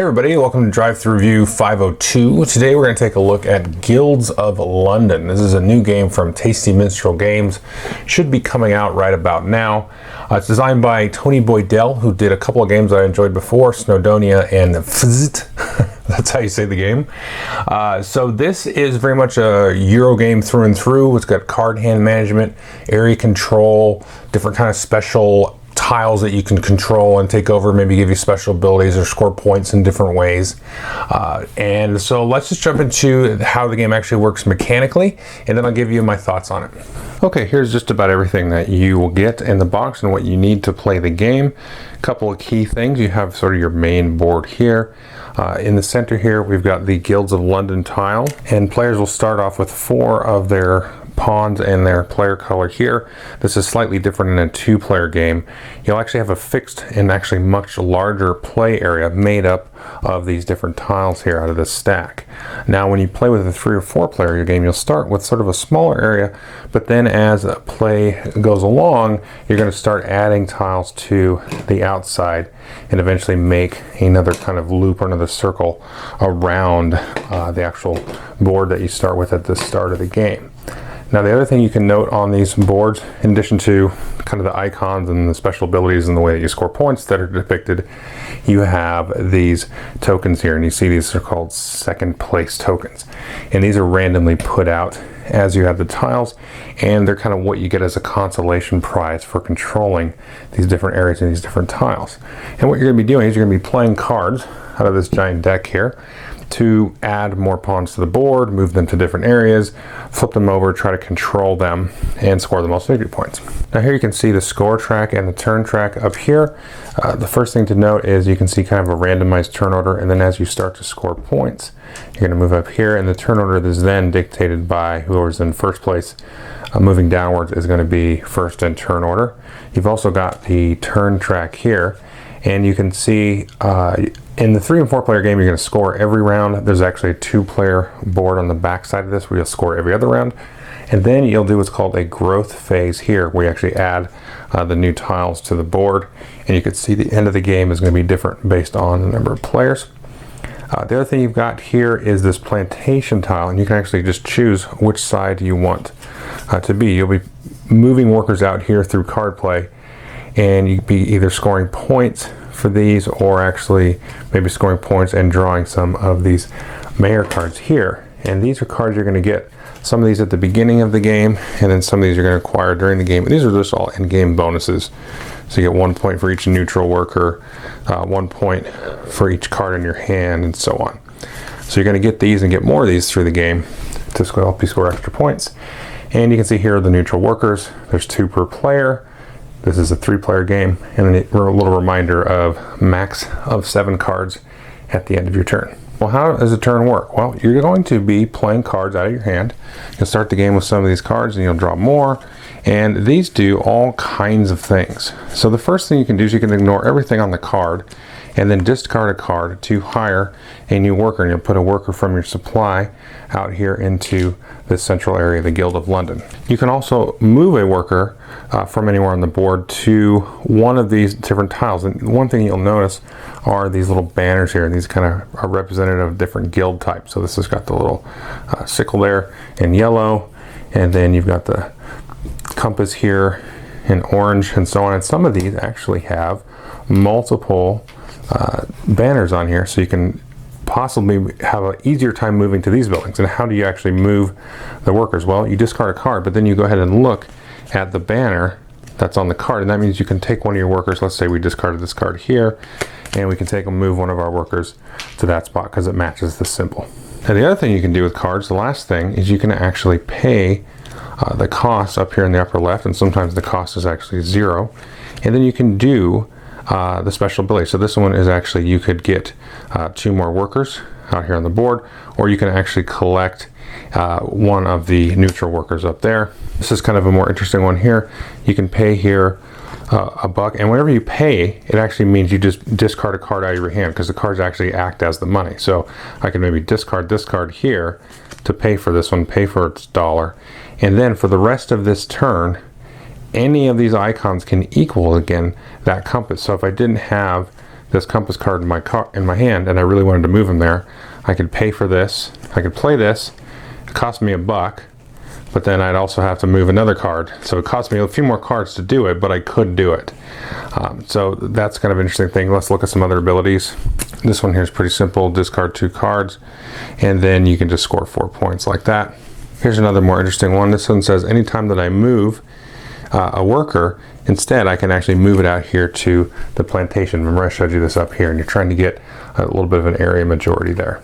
Hey everybody, welcome to Drive Thru Review 502. Today we're going to take a look at Guilds of London. This is a new game from Tasty Minstrel Games. Should be coming out right about now. It's designed by Tony Boydell, who did a couple of games I enjoyed before, Snowdonia and Fzt. That's how you say the game. So this is very much a Euro game through and through. It's got card hand management, area control, different kind of special tiles that you can control and take over, maybe give you special abilities or score points in different ways. And so let's just jump into how the game actually works mechanically, and then I'll give you my thoughts on it. Okay, here's just about everything that you will get in the box and what you need to play the game. A couple of key things. You have sort of your main board here. In the center here, we've got the Guilds of London tile, and players will start off with 4 of their pawns and their player color here. This is slightly different in a 2-player game. You'll actually have a fixed and actually much larger play area made up of these different tiles here out of this stack. Now when you play with a 3 or 4 player game, you'll start with sort of a smaller area, but then as play goes along, you're going to start adding tiles to the outside and eventually make another kind of loop or another circle around the actual board that you start with at the start of the game. Now the other thing you can note on these boards, in addition to kind of the icons and the special abilities and the way that you score points that are depicted, you have these tokens here, and you see these are called second place tokens. And these are randomly put out as you have the tiles, and they're kind of what you get as a consolation prize for controlling these different areas and these different tiles. And what you're going to be doing is you're going to be playing cards out of this giant deck here to add more pawns to the board, move them to different areas, flip them over, try to control them, and score the most victory points. Now here you can see the score track and the turn track up here. The first thing to note is you can see kind of a randomized turn order, and then as you start to score points, you're going to move up here, and the turn order is then dictated by whoever's in first place. Moving downwards is going to be first in turn order. You've also got the turn track here, and you can see in the 3 and 4 player game, you're going to score every round. There's actually a 2-player board on the back side of this where you'll score every other round. And then you'll do what's called a growth phase here, where you actually add the new tiles to the board. And you can see the end of the game is going to be different based on the number of players. The other thing you've got here is this plantation tile, and you can actually just choose which side you want to be. You'll be moving workers out here through card play, and you'll be either scoring points for these or actually maybe scoring points and drawing some of these mayor cards here. And these are cards you're going to get, some of these at the beginning of the game, and then some of these you're going to acquire during the game. These are just all in-game bonuses. So you get 1 point for each neutral worker, 1 point for each card in your hand, and so on. So you're going to get these and get more of these through the game to help you score extra points. And you can see here are the neutral workers. There's 2 per player. This is a 3-player game, and a little reminder of max of 7 cards at the end of your turn. Well, how does a turn work? Well, you're going to be playing cards out of your hand. You'll start the game with some of these cards, and you'll draw more. And these do all kinds of things. So the first thing you can do is you can ignore everything on the card, and then discard a card to hire a new worker, and you'll put a worker from your supply out here into this central area, the Guild of London. You can also move a worker from anywhere on the board to one of these different tiles. And one thing you'll notice are these little banners here, and these kind of are representative of different guild types. So this has got the little sickle there in yellow, and then you've got the compass here in orange, and so on. And some of these actually have multiple banners on here, so you can possibly have an easier time moving to these buildings. And how do you actually move the workers? Well, you discard a card, but then you go ahead and look at the banner that's on the card, and that means you can take one of your workers. Let's say we discarded this card here, and we can take and move one of our workers to that spot because it matches the symbol. Now the other thing you can do with cards, the last thing, is you can actually pay the cost up here in the upper left, and sometimes the cost is actually 0, and then you can do the special ability. So this one is actually, you could get 2 more workers out here on the board, or you can actually collect one of the neutral workers up there. This is kind of a more interesting one here. You can pay here $1, and whenever you pay, it actually means you just discard a card out of your hand, because the cards actually act as the money. So I can maybe discard this card here to pay for this one, pay for its $1, and then for the rest of this turn, any of these icons can equal again that compass. So if I didn't have this compass card in my hand and I really wanted to move him there, I could pay for this. I could play this. It cost me $1, but then I'd also have to move another card. So it cost me a few more cards to do it, but I could do it. So that's kind of an interesting thing. Let's look at some other abilities. This one here is pretty simple. Discard 2 cards, and then you can just score 4 points like that. Here's another more interesting one. This one says anytime that I move a worker, instead I can actually move it out here to the plantation. Remember I showed you this up here, and you're trying to get a little bit of an area majority there.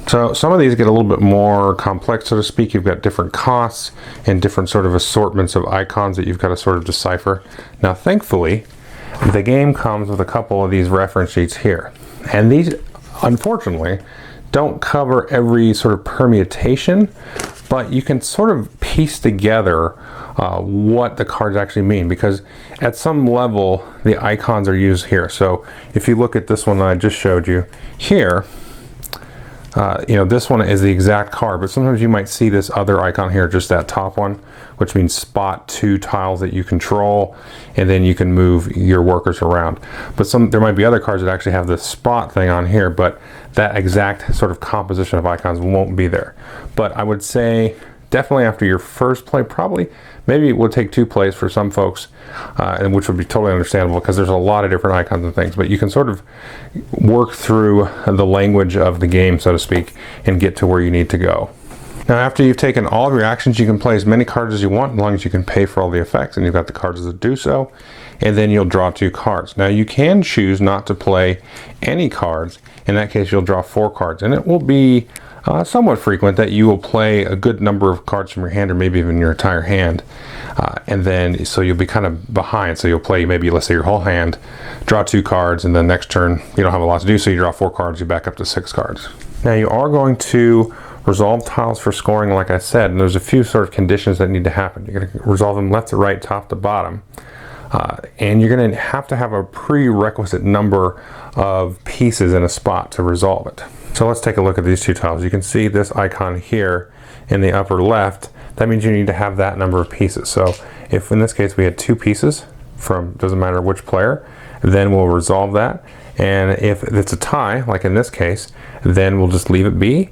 So some of these get a little bit more complex, so to speak. You've got different costs and different sort of assortments of icons that you've got to sort of decipher. Now thankfully, the game comes with a couple of these reference sheets here. And these, unfortunately, don't cover every sort of permutation, but you can sort of piece together what the cards actually mean, because at some level the icons are used here. So if you look at this one that I just showed you here, you know, this one is the exact card, but sometimes you might see this other icon here, just that top one, which means spot 2 tiles that you control, and then you can move your workers around. But there might be other cards that actually have the spot thing on here, but that exact sort of composition of icons won't be there. But I would say definitely after your first play, probably maybe it would take 2 plays for some folks, and which would be totally understandable because there's a lot of different icons and things, but you can sort of work through the language of the game, so to speak, and get to where you need to go. Now after you've taken all of your actions, you can play as many cards as you want, as long as you can pay for all the effects, and you've got the cards to do so, and then you'll draw 2 cards. Now you can choose not to play any cards. In that case, you'll draw 4 cards, and it will be somewhat frequent that you will play a good number of cards from your hand, or maybe even your entire hand, and then so you'll be kind of behind. So you'll play maybe, let's say, your whole hand, draw 2 cards, and then next turn you don't have a lot to do, so you draw 4 cards, you back up to 6 cards. Now you are going to resolve tiles for scoring, like I said, and there's a few sort of conditions that need to happen. You're going to resolve them left to right, top to bottom, and you're going to have a prerequisite number of pieces in a spot to resolve it. So let's take a look at these 2 tiles. You can see this icon here in the upper left. That means you need to have that number of pieces. So if in this case we had 2 pieces from, doesn't matter which player, then we'll resolve that. And if it's a tie, like in this case, then we'll just leave it be.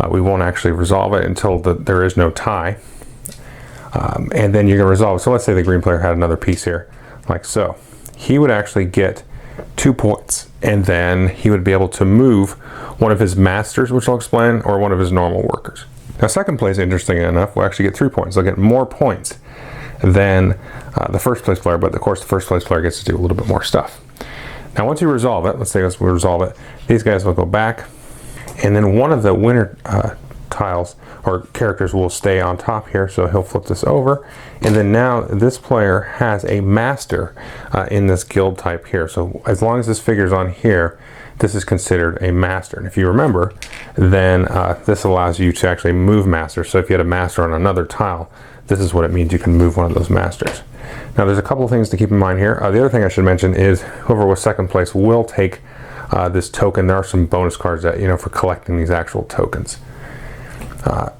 We won't actually resolve it until there is no tie. And then you're going to resolve it. So let's say the green player had another piece here, like so. He would actually get 2 points, and then he would be able to move one of his masters, which I'll explain, or one of his normal workers. Now second place, interestingly enough, will actually get 3 points. They'll get more points than the first place player, but of course the first place player gets to do a little bit more stuff. Now once you resolve it, let's say we resolve it, these guys will go back, and then one of the winner tiles or characters will stay on top here, so he'll flip this over, and then now this player has a master in this guild type here. So as long as this figure's on here, this is considered a master. And if you remember, then this allows you to actually move masters. So if you had a master on another tile, this is what it means. You can move one of those masters. Now there's a couple of things to keep in mind here. The other thing I should mention is whoever was second place will take this token. There are some bonus cards that, you know, for collecting these actual tokens.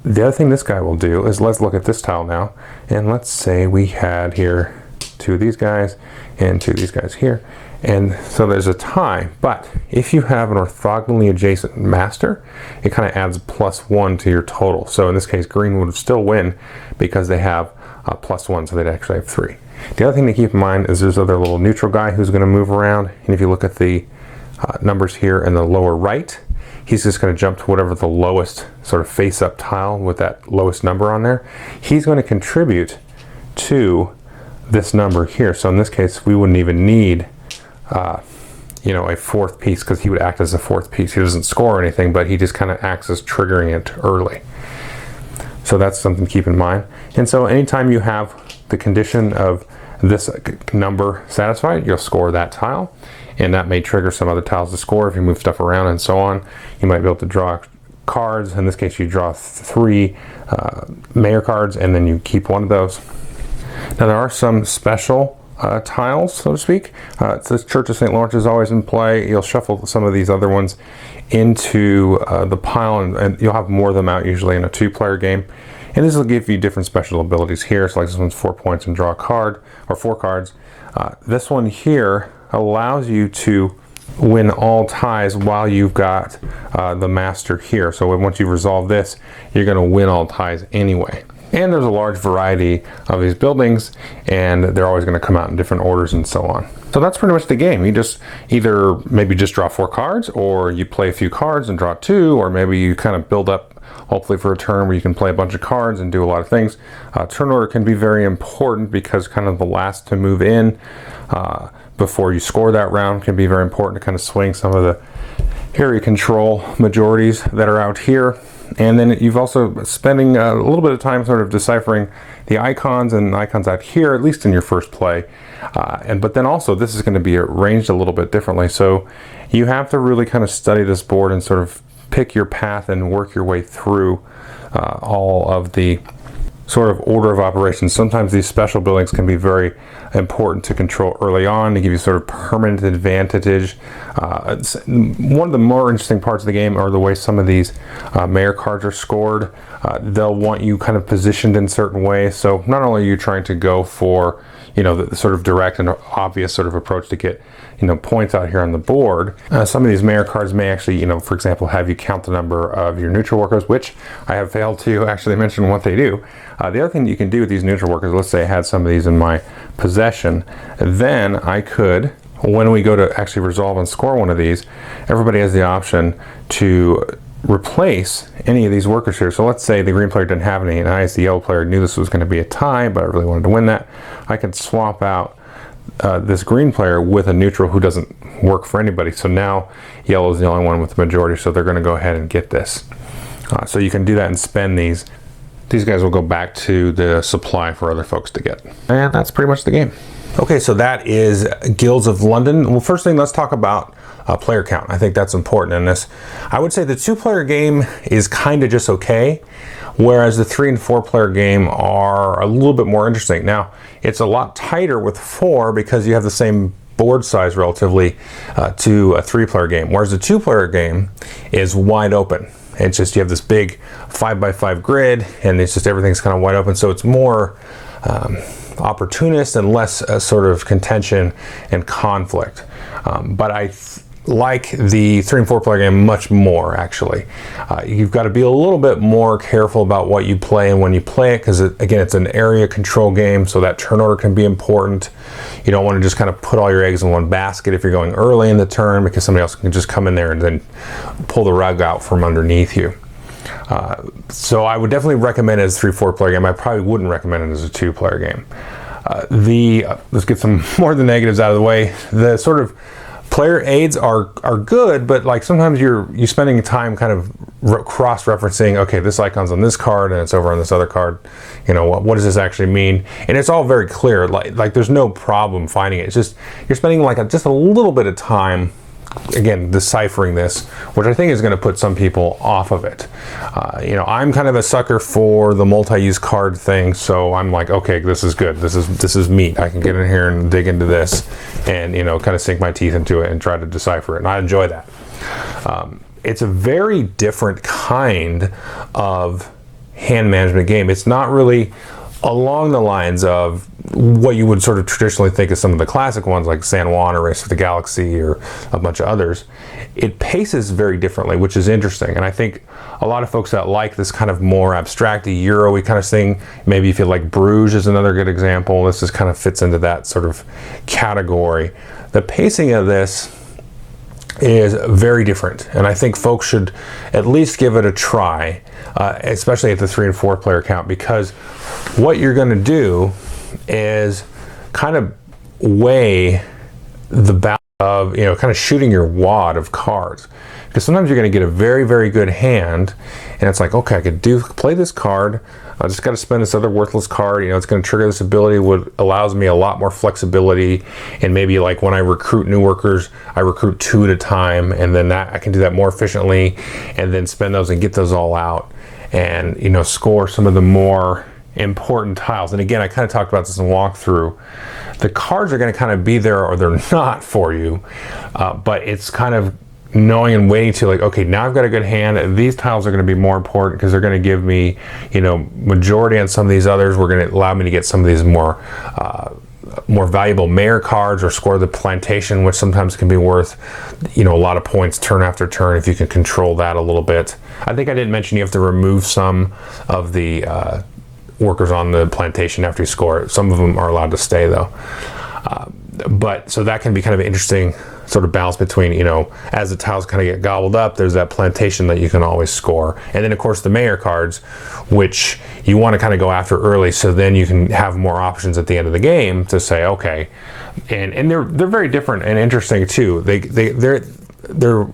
The other thing this guy will do is, let's look at this tile now, and let's say we had here 2 of these guys and 2 of these guys here, and so there's a tie. But if you have an orthogonally adjacent master, it kind of adds +1 to your total. So in this case, green would still win because they have +1, so they'd actually have 3. The other thing to keep in mind is there's other little neutral guy who's going to move around, and if you look at the numbers here in the lower right, he's just going to jump to whatever the lowest sort of face-up tile with that lowest number on there. He's going to contribute to this number here. So in this case, we wouldn't even need, you know, a 4th piece, because he would act as a 4th piece. He doesn't score anything, but he just kind of acts as triggering it early. So that's something to keep in mind. And so anytime you have the condition of this number satisfied, you'll score that tile, and that may trigger some other tiles to score if you move stuff around and so on. You might be able to draw cards. In this case, you draw 3 mayor cards, and then you keep one of those. Now there are some special tiles, so to speak. The Church of St. Lawrence is always in play. You'll shuffle some of these other ones into the pile, and you'll have more of them out usually in a 2-player game. And this will give you different special abilities here. So like this one's 4 points and draw a card, or 4 cards. This one here allows you to win all ties while you've got the master here. So once you resolve this, you're going to win all ties anyway. And there's a large variety of these buildings, and they're always going to come out in different orders and so on. So that's pretty much the game. You just either maybe just draw 4 cards, or you play a few cards and draw 2, or maybe you kind of build up hopefully for a turn where you can play a bunch of cards and do a lot of things. Turn order can be very important because kind of the last to move in before you score that round can be very important to kind of swing some of the area control majorities that are out here. And then you've also spending a little bit of time sort of deciphering the icons and icons out here, at least in your first play. But then also this is going to be arranged a little bit differently. So you have to really kind of study this board and sort of pick your path and work your way through all of the sort of order of operations. Sometimes these special buildings can be very important to control early on to give you sort of permanent advantage. One of the more interesting parts of the game are the way some of these mayor cards are scored. They'll want you kind of positioned in certain ways. So not only are you trying to go for, you know, the sort of direct and obvious sort of approach to get, you know, points out here on the board. Some of these mayor cards may actually, you know, for example, have you count the number of your neutral workers, which I have failed to actually mention what they do. The other thing that you can do with these neutral workers, let's say I had some of these in my possession, then I could, when we go to actually resolve and score one of these, everybody has the option to replace any of these workers here. So let's say the green player didn't have any, and I as the yellow player knew this was going to be a tie, but I really wanted to win that. I could swap out this green player with a neutral who doesn't work for anybody. So now yellow is the only one with the majority, so they're going to go ahead and get this. So you can do that and spend these. These guys will go back to the supply for other folks to get. And that's pretty much the game. Okay, so that is Guilds of London. Well, first thing, let's talk about player count. I think that's important in this. I would say the 2-player game is kind of just okay, whereas the 3- and 4-player game are a little bit more interesting. Now, it's a lot tighter with 4 because you have the same board size relatively to a 3-player game, whereas the 2-player game is wide open. It's just you have this big 5x5 grid, and it's just everything's kind of wide open, so it's more opportunist and less sort of contention and conflict. But I like the 3- and 4-player game much more, actually. You've got to be a little bit more careful about what you play and when you play it, because again, it's an area control game, so that turn order can be important. You don't want to just kind of put all your eggs in one basket if you're going early in the turn, because somebody else can just come in there and then pull the rug out from underneath you. So I would definitely recommend it as a 3-4 player game. I probably wouldn't recommend it as a 2-player game. Let's get some more of the negatives out of the way. The sort of player aids are good, but like sometimes you're spending time kind of cross-referencing, okay, this icon's on this card and it's over on this other card. You know, what does this actually mean? And it's all very clear. Like there's no problem finding it. It's just you're spending like just a little bit of time, again, deciphering this, which I think is going to put some people off of it. You know, I'm kind of a sucker for the multi-use card thing, so I'm like, okay, this is good. This is meat. I can get in here and dig into this, and you know, kind of sink my teeth into it and try to decipher it, and I enjoy that. It's a very different kind of hand management game. It's not really along the lines of what you would sort of traditionally think of some of the classic ones like San Juan or Race for the Galaxy or a bunch of others. It paces very differently, which is interesting. And I think a lot of folks that like this kind of more abstract, Euro-y kind of thing, maybe if you like Bruges is another good example. This just kind of fits into that sort of category. The pacing of this is very different, and I think folks should at least give it a try, especially at the 3- and 4-player count, because what you're going to do is kind of weigh the balance of, you know, kind of shooting your wad of cards, because sometimes you're going to get a very, very good hand, and it's like, okay, I could play this card. I just got to spend this other worthless card. You know, it's going to trigger this ability, which allows me a lot more flexibility. And maybe like when I recruit new workers, I recruit 2 at a time, and then that I can do that more efficiently, and then spend those and get those all out, and you know, score some of the more important tiles. And again, I kind of talked about this in walkthrough. The cards are going to kind of be there or they're not for you, but it's kind of knowing and waiting to like, okay, now I've got a good hand. These tiles are going to be more important because they're going to give me, you know, majority on some of these others. We're going to allow me to get some of these more more valuable mayor cards or score the plantation, which sometimes can be worth, a lot of points turn after turn if you can control that a little bit. I think I didn't mention you have to remove some of the workers on the plantation after you score it. Some of them are allowed to stay though. But so that can be kind of an interesting sort of balance between, as the tiles kind of get gobbled up, there's that plantation that you can always score. And then of course the mayor cards, which you want to kind of go after early, so then you can have more options at the end of the game to say, okay. And they're very different and interesting too. They're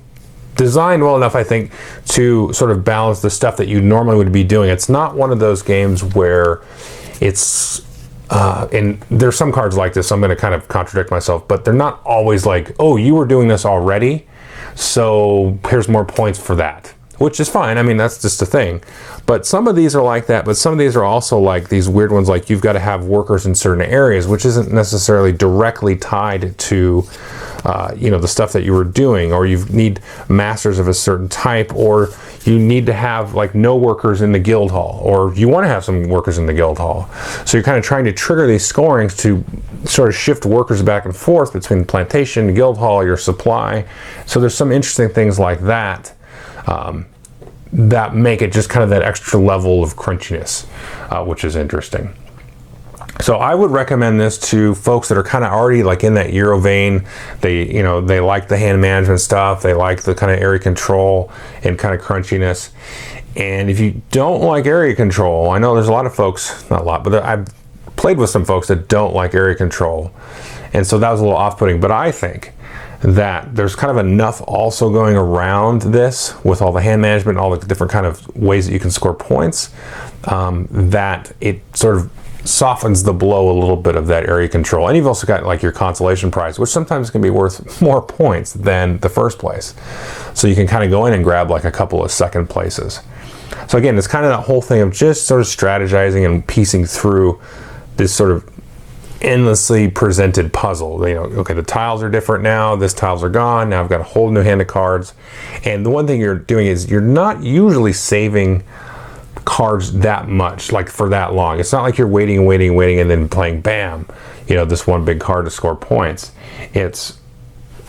designed well enough, I think, to sort of balance the stuff that you normally would be doing. It's not one of those games where it's and there's some cards like this, so I'm going to kind of contradict myself, but they're not always like, oh, you were doing this already, so here's more points for that, which is fine. I mean, that's just a thing. But some of these are like that, but some of these are also like these weird ones, like you've got to have workers in certain areas, which isn't necessarily directly tied to the stuff that you were doing, or you need masters of a certain type, or you need to have like no workers in the guild hall, or you want to have some workers in the guild hall. So you're kind of trying to trigger these scorings to sort of shift workers back and forth between plantation, guild hall, your supply. So there's some interesting things like that that make it just kind of that extra level of crunchiness, which is interesting. So I would recommend this to folks that are kind of already like in that Euro vein. They like the hand management stuff. They like the kind of area control and kind of crunchiness. And if you don't like area control, I know there's a lot of folks, not a lot, but I've played with some folks that don't like area control. And so that was a little off-putting, but I think that there's kind of enough also going around this with all the hand management and all the different kind of ways that you can score points, that it sort of softens the blow a little bit of that area control. And you've also got like your consolation prize, which sometimes can be worth more points than the first place. So you can kind of go in and grab like a couple of second places. So again, it's kind of that whole thing of just sort of strategizing and piecing through this sort of endlessly presented puzzle. Okay, the tiles are different now, this tiles are gone, now I've got a whole new hand of cards. And the one thing you're doing is you're not usually saving cards that much, like for that long. It's not like you're waiting and then playing bam, this one big card to score points. It's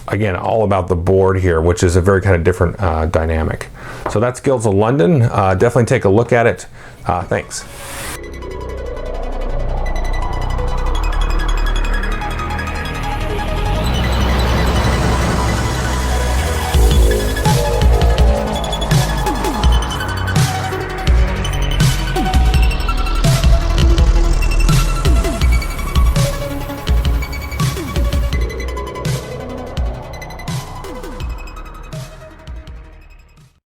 again all about the board here, which is a very kind of different dynamic. So that's Guilds of London. Definitely take a look at it. Thanks.